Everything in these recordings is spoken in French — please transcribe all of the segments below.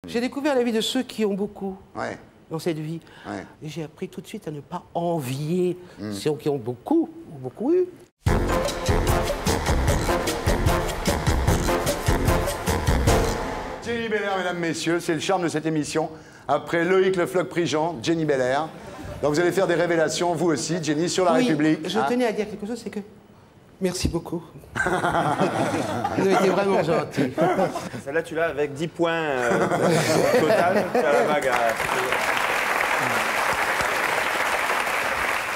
J'ai découvert la vie de ceux qui ont beaucoup dans cette vie. Ouais. Et j'ai appris tout de suite à ne pas envier ceux qui ont beaucoup ou beaucoup eu. Jenny Belair, mesdames, messieurs, c'est le charme de cette émission. Après Loïc Le Floch-Prigent, Jenny Belair. Donc vous allez faire des révélations, vous aussi, Jenny, sur la République. Je tenais à dire quelque chose, c'est que... Merci beaucoup. Vous avez été vraiment gentil. Celle-là, tu l'as avec 10 points total. Tu as la bague à...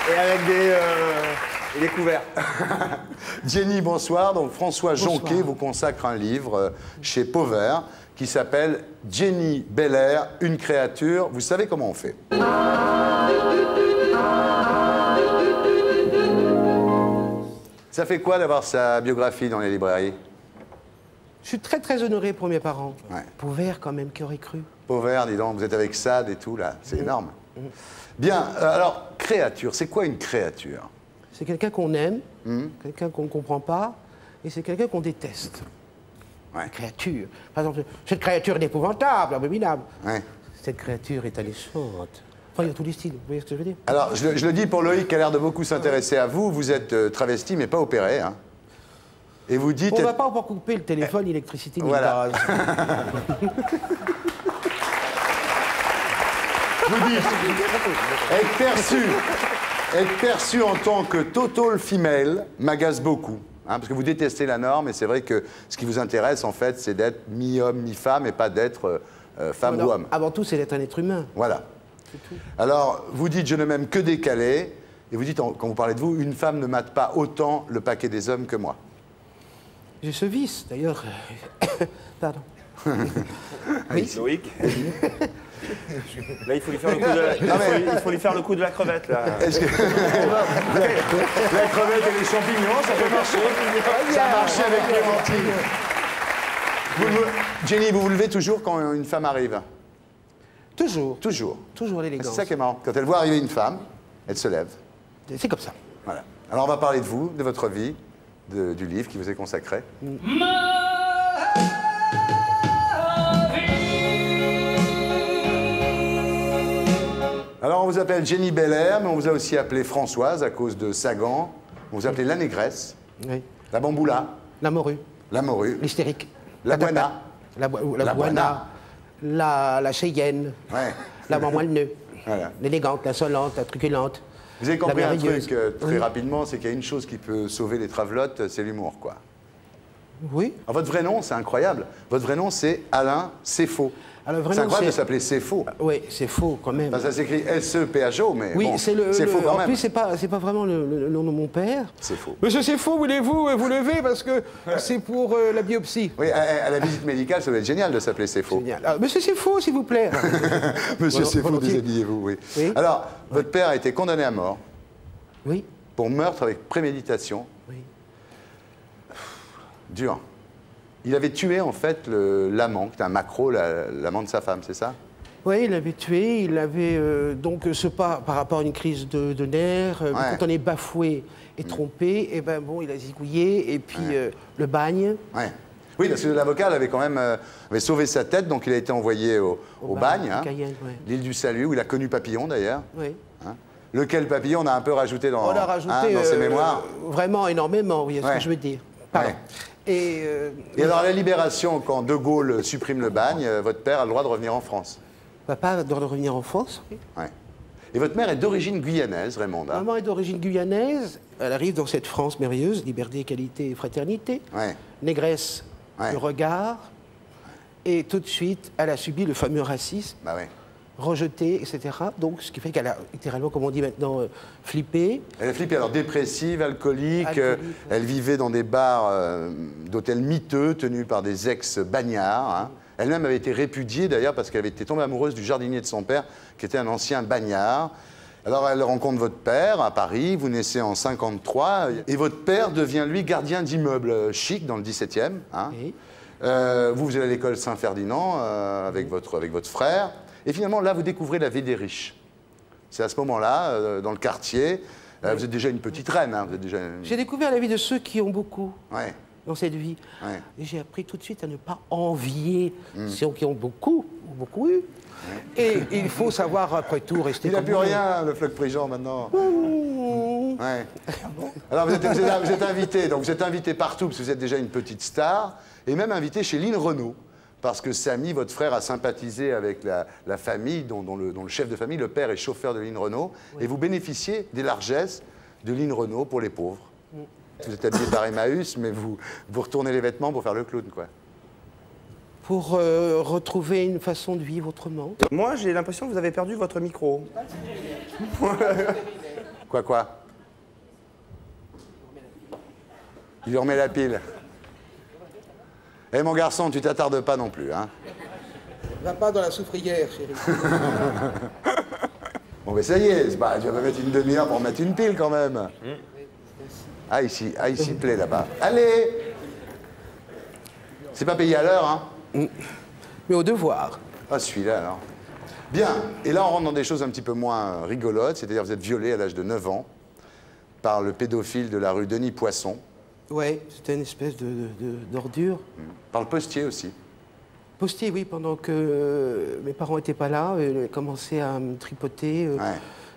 Et avec des couverts. Jenny, bonsoir. Donc François Jonquet vous consacre un livre chez Pauvert qui s'appelle Jenny Belair, une créature. Vous savez comment on fait? Ça fait quoi d'avoir sa biographie dans les librairies? Je suis très très honoré pour mes parents. Ouais. Pauvert quand même, qui aurait cru? Pauvert, dis donc, vous êtes avec Sade et tout là, c'est énorme. Bien, alors, créature, c'est quoi une créature? C'est quelqu'un qu'on aime, quelqu'un qu'on ne comprend pas, et c'est quelqu'un qu'on déteste. Ouais. Une créature. Par exemple, cette créature est épouvantable, abominable. Ouais. Cette créature est alléchante. Enfin, il y a tous les styles, vous voyez ce que je veux dire? Alors, je le dis pour Loïc qui a l'air de beaucoup s'intéresser à vous. Vous êtes travesti, mais pas opéré. Hein. Et vous dites... On ne va pas encore couper le téléphone, l'électricité, ni voilà. le gaz. Vous dites être perçu en tant que total female m'agace beaucoup. Hein, parce que vous détestez la norme, et c'est vrai que ce qui vous intéresse, en fait, c'est d'être mi-homme, mi-femme, et pas d'être femme ou homme. Avant tout, c'est d'être un être humain. Voilà. Alors, vous dites « je ne m'aime que décalé », et vous dites, quand vous parlez de vous, « une femme ne mate pas autant le paquet des hommes que moi ». J'ai ce vice, d'ailleurs. Pardon. Oui. Loïc. Là, il faut lui faire le coup de, il faut lui faire le coup de la crevette, là. Est-ce que... la crevette et les champignons, ça peut marcher. Ça a marché avec Clémentine. Jenny, vous vous levez toujours quand une femme arrive? Toujours. Toujours. Toujours l'élégance. C'est ça qui est marrant. Quand elle voit arriver une femme, elle se lève. C'est comme ça. Voilà. Alors on va parler de vous, de votre vie, du livre qui vous est consacré. Alors on vous appelle Jenny Belair, mais on vous a aussi appelé Françoise à cause de Sagan. On vous appelait la négresse, la bamboula, la morue, la morue, l'hystérique, la buena, la buena, la cheyenne, la moelle-nœud, l'élégante, l'insolente, la truculente. Vous avez compris un truc très rapidement, c'est qu'il y a une chose qui peut sauver les travelottes, c'est l'humour, quoi. Oui. Alors, votre vrai nom, c'est incroyable. Votre vrai nom, c'est Alain Sefo. C'est incroyable de s'appeler Sefo. Oui, c'est faux quand même. Enfin, ça s'écrit S-E-P-H-O, mais oui, bon, c'est faux quand même. En plus, c'est pas vraiment le nom de mon père. C'est faux. Monsieur Sefo, voulez-vous vous lever parce que c'est pour la biopsie. Oui, à la visite médicale, ça doit être génial de s'appeler Sefo. Génial. Alors, Monsieur Sefo, s'il vous plaît. Monsieur Sefo, déshabillez-vous, oui. Alors, votre père a été condamné à mort. Oui. Pour meurtre avec préméditation. Oui. Dur. Il avait tué, en fait, l'amant, qui était un macro, l'amant de sa femme, c'est ça? Oui, il l'avait tué. Il avait donc ce pas par rapport à une crise de nerfs. Quand on est bafoué et trompé, et ben bon, il a zigouillé et puis le bagne. Ouais. Oui, parce que l'avocat avait quand même avait sauvé sa tête, donc il a été envoyé au bagne, hein, l'île du Salut, où il a connu Papillon d'ailleurs. Oui. Hein. Lequel Papillon on a un peu rajouté dans, dans ses mémoires. Vraiment énormément, vous voyez ce que je veux dire. Pardon. Et alors, à la Libération, quand De Gaulle supprime le bagne, votre père a le droit de revenir en France? Papa doit revenir en France. Oui. Ouais. Et votre mère est d'origine guyanaise, Raymond. Maman est d'origine guyanaise. Elle arrive dans cette France merveilleuse, liberté, égalité et fraternité. Négresse, le regard. Et tout de suite, elle a subi le fameux racisme. Bah oui. Rejetée, etc. Donc, ce qui fait qu'elle a littéralement, comme on dit maintenant, flippé. Elle a flippé, alors dépressive, alcoolique. Elle vivait dans des bars d'hôtels miteux tenus par des ex-bagnards. Hein. Elle-même avait été répudiée d'ailleurs parce qu'elle avait été tombée amoureuse du jardinier de son père, qui était un ancien bagnard. Alors elle rencontre votre père à Paris, vous naissez en 53, et votre père devient lui gardien d'immeuble chic dans le 17e. Hein. Vous allez à l'école Saint-Ferdinand avec votre frère. Et finalement, là, vous découvrez la vie des riches. C'est à ce moment-là, dans le quartier, vous êtes déjà une petite reine. Hein, J'ai découvert la vie de ceux qui ont beaucoup dans cette vie. Et j'ai appris tout de suite à ne pas envier ceux qui ont beaucoup ou beaucoup eu. Et il faut savoir, après tout, rester Il n'a plus rien, le Floch Prigent, maintenant. Ouais. Alors, vous êtes invité, donc vous êtes invité partout, parce que vous êtes déjà une petite star, et même invité chez Lynn Renault, parce que Samy, votre frère, a sympathisé avec la famille, dont le chef de famille, le père, est chauffeur de Lynn Renault, et vous bénéficiez des largesses de Lynn Renault pour les pauvres. Vous êtes habillé par Emmaüs, mais vous retournez les vêtements pour faire le clown, quoi. Pour retrouver une façon de vivre autrement. Moi, j'ai l'impression que vous avez perdu votre micro. Quoi? Il lui remet la pile. Eh, mon garçon, tu t'attardes pas non plus, hein? Va pas dans la soufrière, chérie. Bon, mais ça y est, tu vas pas mettre une demi-heure pour mettre une pile, quand même. Ah, ici, il plaît, là-bas. Allez! C'est pas payé à l'heure, hein? Mais au devoir. Ah, celui-là, alors. Bien. Et là, on rentre dans des choses un petit peu moins rigolotes. C'est-à-dire, vous êtes violé à l'âge de 9 ans par le pédophile de la rue Denis Poisson. Ouais, c'était une espèce d'ordure. Par le postier aussi. Postier, oui, pendant que mes parents n'étaient pas là, il a commencé à me tripoter.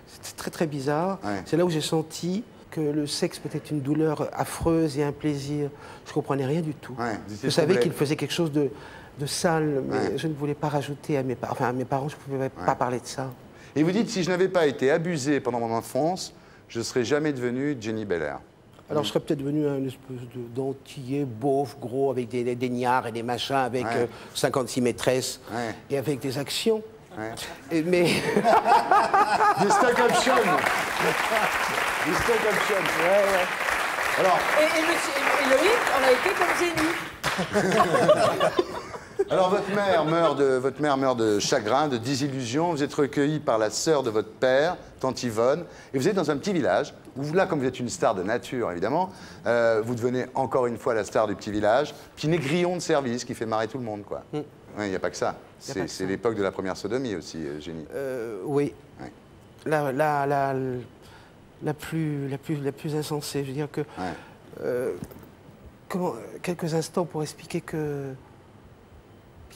C'était très, très bizarre. Ouais. C'est là où j'ai senti que le sexe peut être une douleur affreuse et un plaisir. Je ne comprenais rien du tout. Ouais, je savais qu'il faisait quelque chose de sale, mais je ne voulais pas rajouter à mes parents. Enfin, à mes parents, je ne pouvais pas parler de ça. Et vous dites, si je n'avais pas été abusé pendant mon enfance, je ne serais jamais devenu Jenny Belair. Alors, je serais peut-être devenu un espèce d'antillais beauf, gros, avec des niards et des machins, avec 56 maîtresses et avec des actions. Et, mais... Des stock options. Des stock options. Alors... Et Loïc, on a été comme Zénith. Alors, votre mère meurt de chagrin, de désillusion. Vous êtes recueilli par la sœur de votre père, tante Yvonne, et vous êtes dans un petit village, où là, comme vous êtes une star de nature, évidemment, vous devenez encore une fois la star du petit village, petit négrillon de service qui fait marrer tout le monde, quoi. Il n'y a pas que ça. C'est l'époque de la première sodomie aussi, Jenny. Oui. Ouais. La plus insensée. Je veux dire que... quelques instants pour expliquer que...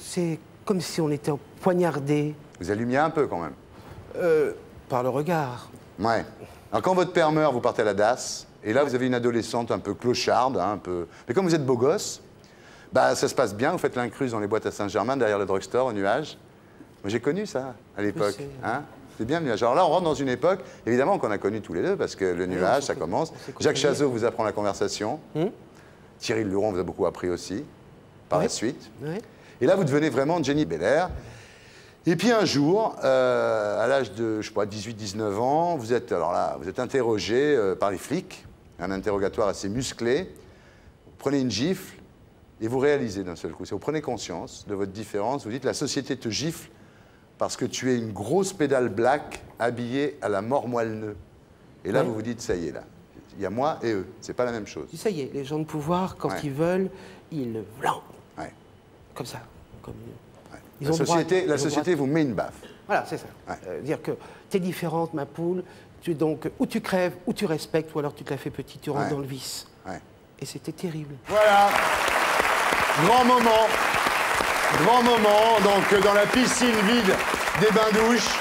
C'est comme si on était poignardé. Vous allumiez un peu, quand même. Par le regard. Ouais. Alors, quand votre père meurt, vous partez à la DAS, et là, vous avez une adolescente un peu clocharde, hein, un peu... Mais comme vous êtes beau gosse, bah, ça se passe bien, vous faites l'incruse dans les boîtes à Saint-Germain, derrière le drugstore, au Nuage. Moi, j'ai connu ça, à l'époque. Hein? C'est bien le Nuage. Alors là, on rentre dans une époque, évidemment, qu'on a connu tous les deux, parce que le Nuage, ça commence. Jacques Chazot vous apprend la conversation. Thierry Luron vous a beaucoup appris aussi, par la suite. Et là, vous devenez vraiment Jenny Belair. Et puis un jour, à l'âge de, je sais pas, 18-19 ans, vous êtes interrogé par les flics, un interrogatoire assez musclé. Vous prenez une gifle et vous réalisez d'un seul coup. Vous prenez conscience de votre différence. Vous dites, la société te gifle parce que tu es une grosse pédale black habillée à la mort moelle-nœud. Et là, vous vous dites, ça y est, là. Il y a moi et eux. C'est pas la même chose. Ça y est, les gens de pouvoir, quand ils veulent, ils le blanc. Comme ça. Comme... La société vous met une baffe. Voilà, c'est ça. Dire que tu es différente, ma poule, donc ou tu crèves, ou tu respectes, ou alors tu te la fais petite, tu rentres dans le vice. Et c'était terrible. Voilà. Grand moment, donc dans la piscine vide des bains-douches.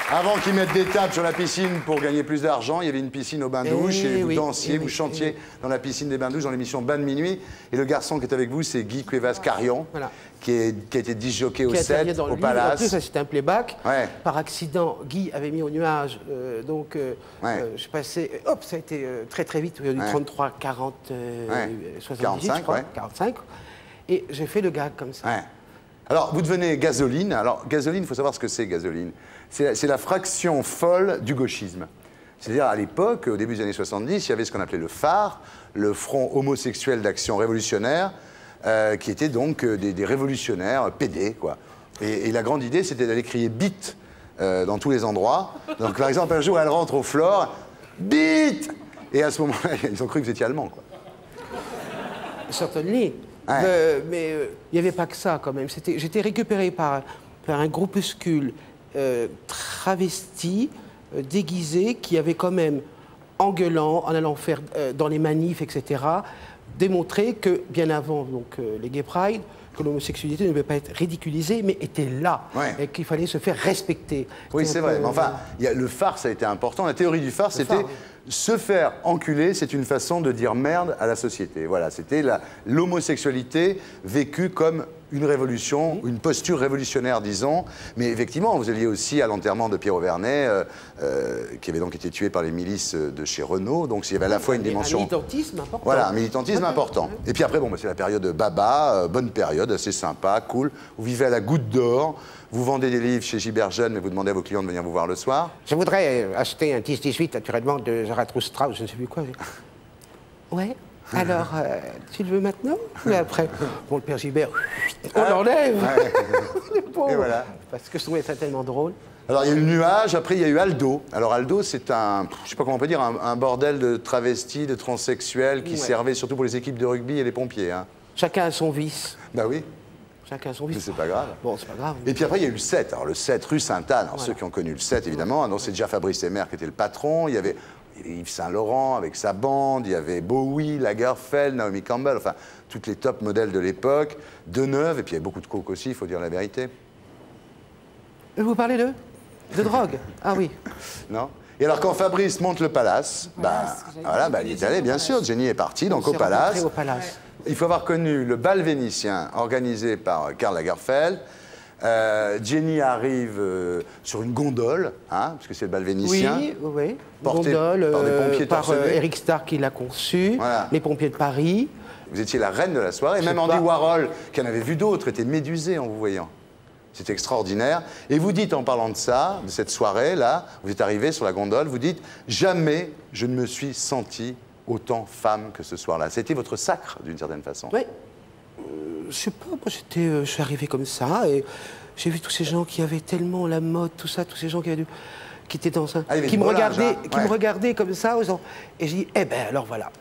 Avant qu'ils mettent des tables sur la piscine pour gagner plus d'argent, il y avait une piscine aux bains-douches et vous dansiez, vous chantiez dans la piscine des bains-douches dans l'émission Bain de minuit. Et le garçon qui est avec vous, c'est Guy Cuevas-Carion, qui a été disjockey au 7, au Palace. En plus, ça c'était un playback. Par accident, Guy avait mis au Nuage. Je passais, hop, ça a été très très vite, du 33, 40, 78, 45, je crois, 45. Et j'ai fait le gag comme ça. Alors, vous devenez Gasoline. Alors, Gasoline, il faut savoir ce que c'est, Gasoline. C'est la fraction folle du gauchisme. C'est-à-dire, à l'époque, au début des années 70, il y avait ce qu'on appelait le phare, le Front homosexuel d'action révolutionnaire, qui étaient donc des révolutionnaires pédés, quoi. Et la grande idée, c'était d'aller crier « bite » dans tous les endroits. Donc, par exemple, un jour, elle rentre au Flore, « bite !» Et à ce moment-là, ils ont cru que vous étiez allemand, quoi. Certainement. Mais il n'y avait pas que ça, quand même. J'étais récupéré par un groupuscule travesti, déguisé, qui avait quand même, en gueulant, en allant faire dans les manifs, etc., démontré que, bien avant donc, les Gay Pride, que l'homosexualité ne devait pas être ridiculisée, mais était là, et qu'il fallait se faire respecter. Oui, c'est vrai. Mais enfin, le phare, ça a été important. La théorie du phare, c'était se faire enculer, c'est une façon de dire merde à la société. Voilà, c'était l'homosexualité vécue comme une révolution, une posture révolutionnaire, disons. Mais effectivement, vous alliez aussi à l'enterrement de Pierre Auvernet, qui avait donc été tué par les milices de chez Renault. Donc il y avait à la fois une dimension... Un militantisme important. Voilà, un militantisme important. Et puis après, bon, c'est la période de Baba, bonne période, assez sympa, cool. Vous vivez à la Goutte d'Or, vous vendez des livres chez Gilbert Jeune, mais vous demandez à vos clients de venir vous voir le soir. Je voudrais acheter un 10-18, naturellement, de Zarathustra, ou je ne sais plus quoi. Ouais. Alors, tu le veux maintenant ou après? Bon, le père Gilbert, on l'enlève. Bon, et voilà. Parce que je trouvais ça tellement drôle. Alors, il y a eu le nuage, après, il y a eu Aldo. Alors, Aldo, c'est un, je sais pas comment on peut dire, un bordel de travestis, de transsexuels qui servait surtout pour les équipes de rugby et les pompiers. Hein. Chacun a son vice. Bah oui. Chacun a son vice. Mais c'est pas grave. Bon, c'est pas grave. Et puis après, il y a eu le 7. Alors, le 7, rue Sainte-Anne. Alors, ceux qui ont connu le 7, évidemment. Donc, c'est déjà Fabrice Hébert qui était le patron. Il y avait Yves Saint-Laurent avec sa bande, il y avait Bowie, Lagerfeld, Naomi Campbell, enfin, toutes les top modèles de l'époque, Deneuve, et puis il y avait beaucoup de coke aussi, il faut dire la vérité. Vous parlez de drogue? Ah oui. Non. Et alors quand Fabrice monte le Palace, il est allé, bien sûr, Jenny est partie, donc au Palace. Il faut avoir connu le bal vénitien organisé par Karl Lagerfeld. Jenny arrive sur une gondole, hein, parce que c'est le bal vénitien. Oui, porté gondole, par des pompiers par Eric Stark qui l'a conçu, les pompiers de Paris. Vous étiez la reine de la soirée, même Andy Warhol, qui en avait vu d'autres, était médusé en vous voyant. C'était extraordinaire. Et vous dites, en parlant de ça, de cette soirée-là, vous êtes arrivé sur la gondole, vous dites « Jamais je ne me suis sentie autant femme que ce soir-là ». C'était votre sacre, d'une certaine façon. Oui. Je sais pas, moi je suis arrivé comme ça et j'ai vu tous ces gens qui avaient tellement la mode, tout ça, tous ces gens qui étaient dans ça, qui me regardaient comme ça, et j'ai dit, eh ben alors voilà,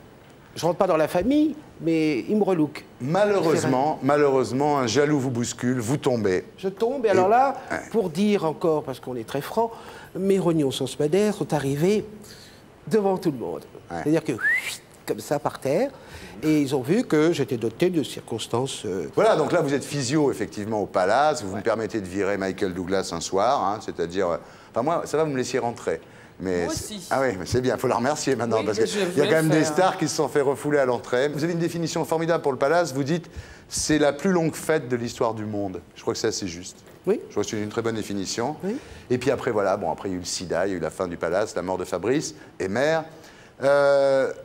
je rentre pas dans la famille, mais ils me relookent. Malheureusement, un jaloux vous bouscule, vous tombez. Je tombe, et alors là, pour dire encore, parce qu'on est très franc, mes rognons Sanspader sont arrivés devant tout le monde. C'est-à-dire que, comme ça, par terre. Et ils ont vu que j'étais doté de circonstances... Voilà, donc là, vous êtes physio, effectivement, au Palace. Vous me permettez de virer Michael Douglas un soir, hein, c'est-à-dire... Enfin, moi, ça va, vous me laissiez rentrer. Mais moi aussi. Ah oui, mais c'est bien, il faut la remercier maintenant, parce qu'il y a quand même des stars qui se sont fait refouler à l'entrée. Vous avez une définition formidable pour le Palace, vous dites « c'est la plus longue fête de l'histoire du monde ». Je crois que c'est assez juste. Oui. Je crois que c'est une très bonne définition. Oui. Et puis après, voilà, bon, après il y a eu le sida, il y a eu la fin du Palace, la mort de Fabrice et mère.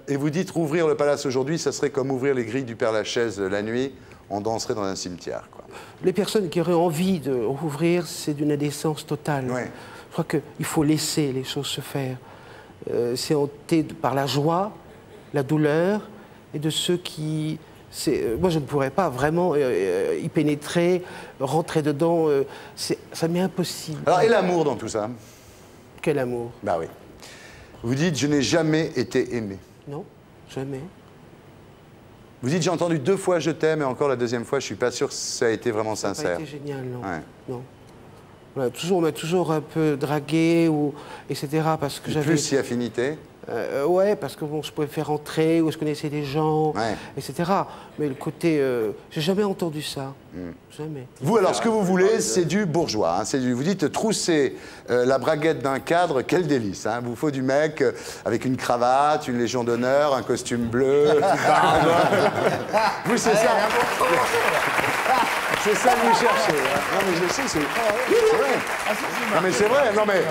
Et vous dites, rouvrir le Palace aujourd'hui, ça serait comme ouvrir les grilles du Père-Lachaise la nuit, on danserait dans un cimetière, quoi. Les personnes qui auraient envie de rouvrir, c'est d'une indécence totale. Oui. Je crois qu'il faut laisser les choses se faire. C'est hanté par la joie, la douleur, et de ceux qui... moi, je ne pourrais pas vraiment y pénétrer, rentrer dedans. Ça m'est impossible. Alors, et l'amour dans tout ça? Quel amour? Bah oui. Vous dites, je n'ai jamais été aimé. Non, jamais. Vous dites, j'ai entendu 2 fois je t'aime, et encore la 2e fois, je suis pas sûr que ça a été vraiment sincère. Ça n'a pas été génial, non. Ouais. Non. On m'a toujours un peu dragué, etc. Parce que j'avais... Plus si affinité? Ouais, parce que bon, je pouvais faire entrer, ou je connaissais des gens, etc. Mais le côté... j'ai jamais entendu ça. Jamais. Vous, alors, ce que vous voulez, c'est du bourgeois. Hein, vous dites, trousser la braguette d'un cadre, quel délice. Hein, vous faut du mec avec une cravate, une légion d'honneur, un costume bleu, une barbe. Vous, c'est ça. C'est ça que vous cherchez. Hein. Non, mais je sais, c'est vrai. Non, mais c'est vrai. Non, mais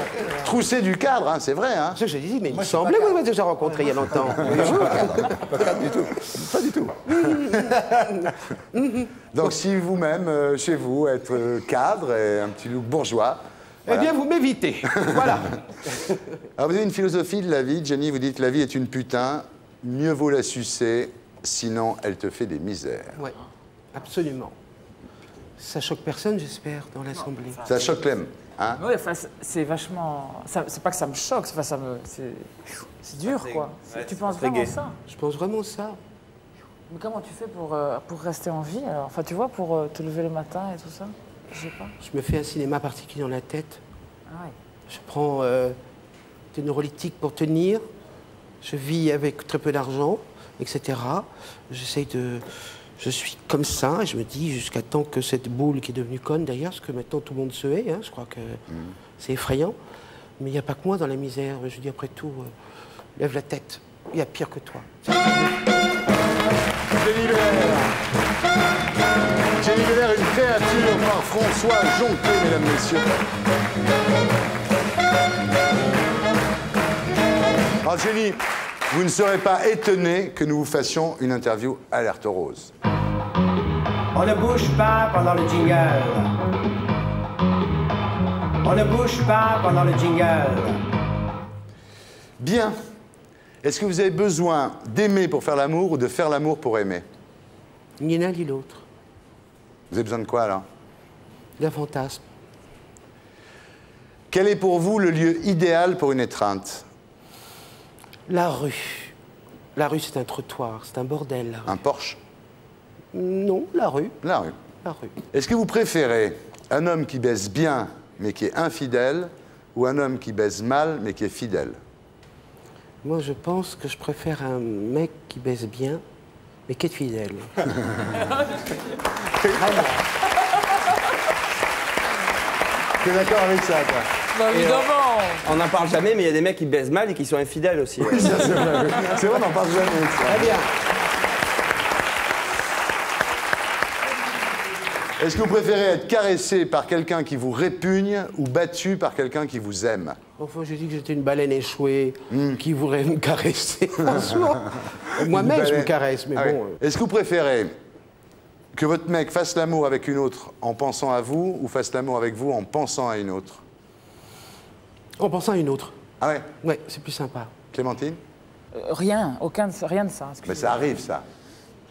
trousser du cadre, hein, c'est vrai. Hein. C'est ce que j'ai dit, mais il me semblait que vous m'avez déjà rencontré il y a longtemps. Pas cadre du tout. Pas du tout. Donc, si vous-même, chez vous, être cadre et un petit look bourgeois... Voilà. Eh bien, vous m'évitez. Voilà. Alors, vous avez une philosophie de la vie, Jenny, vous dites, la vie est une putain, mieux vaut la sucer, sinon elle te fait des misères. Oui, absolument. Ça choque personne, j'espère, dans l'Assemblée. Ça choque Clem, hein? Oui, enfin, c'est vachement... C'est pas que ça me choque, enfin, c'est dur, quoi. Tu penses vraiment ça? Je pense vraiment ça. Mais comment tu fais pour rester en vie, alors? Enfin, tu vois, pour te lever le matin et tout ça? Je sais pas. Je me fais un cinéma particulier dans la tête. Ah ouais. Je prends des neurolytiques pour tenir. Je vis avec très peu d'argent, etc. J'essaye de... Je suis comme ça, et je me dis, jusqu'à temps que cette boule qui est devenue conne, d'ailleurs, parce que maintenant tout le monde se hait, hein, je crois que c'est effrayant. Mais il n'y a pas que moi dans la misère. Je dis, après tout, lève la tête, il y a pire que toi. Jenny Belair, une créature par François Jonquet, mesdames, messieurs. Alors Jenny, vous ne serez pas étonné que nous vous fassions une interview alerte rose. On ne bouge pas pendant le jingle. On ne bouge pas pendant le jingle. Bien. Est-ce que vous avez besoin d'aimer pour faire l'amour ou de faire l'amour pour aimer? Ni l'un ni l'autre. Vous avez besoin de quoi, alors? D'un fantasme. Quel est pour vous le lieu idéal pour une étreinte? La rue. La rue, c'est un trottoir, c'est un bordel. La rue. Un Porsche? Non, la rue. La rue. La rue. Est-ce que vous préférez un homme qui baise bien, mais qui est infidèle, ou un homme qui baise mal, mais qui est fidèle? Moi, je pense que je préfère un mec qui baise bien, mais qui est fidèle. Vraiment. Tu es d'accord avec ça, toi? Bah, évidemment. On n'en parle jamais, mais il y a des mecs qui baisent mal et qui sont infidèles aussi. Oui, ça, c'est vrai. C'est vrai, on n'en parle jamais de ça. Très bien. Est-ce que vous préférez être caressé par quelqu'un qui vous répugne ou battu par quelqu'un qui vous aime? Enfin, j'ai dit que j'étais une baleine échouée qui voudrait me caresser, franchement. Moi-même, je me caresse, mais bon... Est-ce que vous préférez que votre mec fasse l'amour avec une autre en pensant à vous ou fasse l'amour avec vous en pensant à une autre? En pensant à une autre. Ah ouais? Ouais, c'est plus sympa. Clémentine? Rien de ça. Mais ça arrive, ça.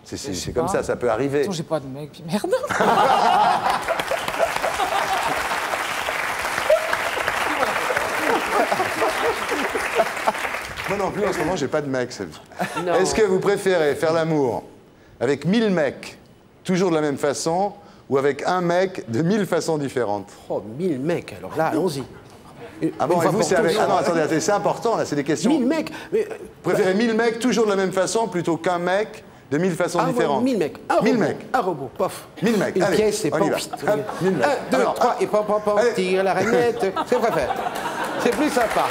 C'est comme ça peut arriver. Attends, j'ai pas de mec, puis merde. Moi non plus, en ce moment, j'ai pas de mec. Est-ce que vous préférez faire l'amour avec 1000 mecs, toujours de la même façon, ou avec un mec de 1000 façons différentes? Oh, 1000 mecs, alors là, allons-y. Ah bon, et vous, c'est avec... Ah non, attendez, c'est important, là, c'est des questions. 1000 mecs mais... Vous préférez 1000 mecs, toujours de la même façon, plutôt qu'un mec de 1000 façons différentes? 1000 mecs. 1000 mecs. Un robot, pof. 1000 mecs, Une allez, pièce, c'est on pas... y va. 1, 2, 3, et pom, pom, pom, tire la rainette. C'est préféré. C'est plus sympa.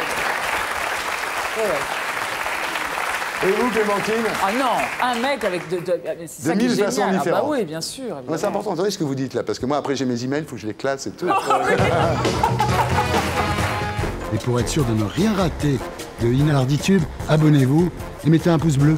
Et vous, Clémentine? Ah non, un mec avec de 1000 façons différentes. Ah bah oui, bien sûr. C'est important, entendez ce que vous dites là, parce que moi, après, j'ai mes emails, il faut que je les classe et tout. Et pour être sûr de ne rien rater de Inarditube, abonnez-vous et mettez un pouce bleu.